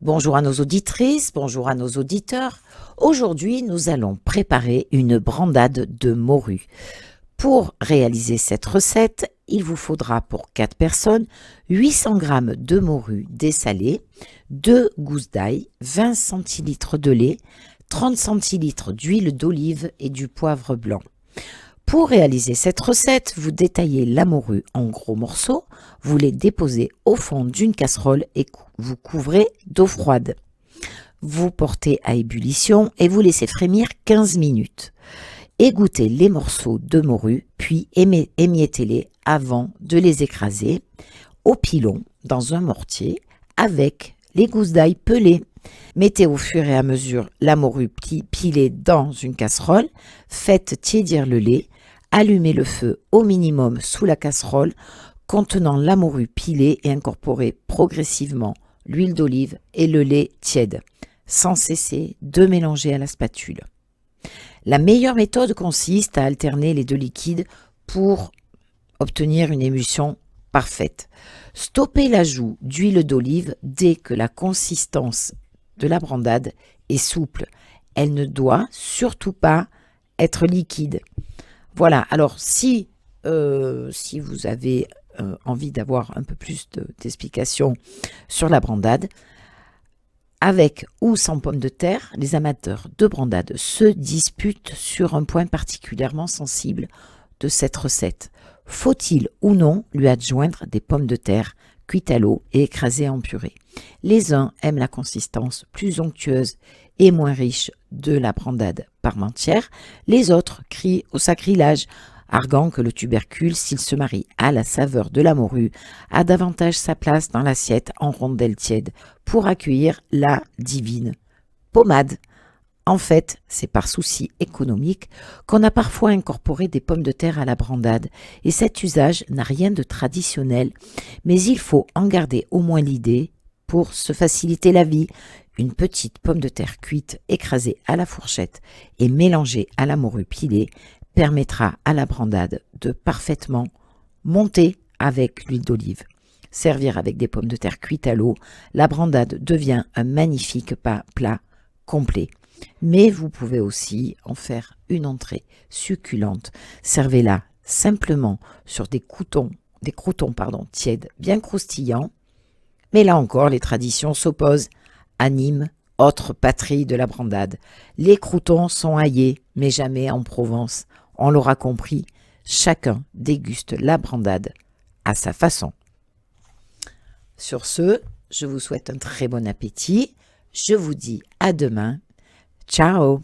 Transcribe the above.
Bonjour à nos auditrices, bonjour à nos auditeurs. Aujourd'hui, nous allons préparer une brandade de morue. Pour réaliser cette recette, il vous faudra pour 4 personnes 800 g de morue dessalée, 2 gousses d'ail, 20 centilitres de lait, 30 centilitres d'huile d'olive et du poivre blanc. Pour réaliser cette recette, vous détaillez la morue en gros morceaux, vous les déposez au fond d'une casserole et vous couvrez d'eau froide. Vous portez à ébullition et vous laissez frémir 15 minutes. Égouttez les morceaux de morue, puis émiettez-les avant de les écraser au pilon dans un mortier avec les gousses d'ail pelées. Mettez au fur et à mesure la morue pilée dans une casserole, faites tiédir le lait, allumez le feu au minimum sous la casserole contenant la morue pilée et incorporez progressivement l'huile d'olive et le lait tiède, sans cesser de mélanger à la spatule. La meilleure méthode consiste à alterner les deux liquides pour obtenir une émulsion parfaite. Stoppez l'ajout d'huile d'olive dès que la consistance de la brandade est souple. Elle ne doit surtout pas être liquide. Voilà, alors si vous avez envie d'avoir un peu plus d'explications sur la brandade, avec ou sans pommes de terre, les amateurs de brandade se disputent sur un point particulièrement sensible de cette recette. Faut-il ou non lui adjoindre des pommes de terre cuites à l'eau et écrasées en purée? Les uns aiment la consistance plus onctueuse et moins riche de la brandade parmentière, les autres crient au sacrilège, arguant que le tubercule, s'il se marie à la saveur de la morue, a davantage sa place dans l'assiette en rondelles tièdes pour accueillir la divine pommade. En fait, c'est par souci économique qu'on a parfois incorporé des pommes de terre à la brandade, et cet usage n'a rien de traditionnel, mais il faut en garder au moins l'idée pour se faciliter la vie. Une petite pomme de terre cuite, écrasée à la fourchette et mélangée à la morue pilée permettra à la brandade de parfaitement monter avec l'huile d'olive. Servir avec des pommes de terre cuites à l'eau, la brandade devient un magnifique plat complet. Mais vous pouvez aussi en faire une entrée succulente. Servez-la simplement sur des croûtons tièdes, bien croustillants. Mais là encore, les traditions s'opposent. À Nîmes, autre patrie de la brandade, les croûtons sont aillés, mais jamais en Provence. On l'aura compris, chacun déguste la brandade à sa façon. Sur ce, je vous souhaite un très bon appétit. Je vous dis à demain. Ciao!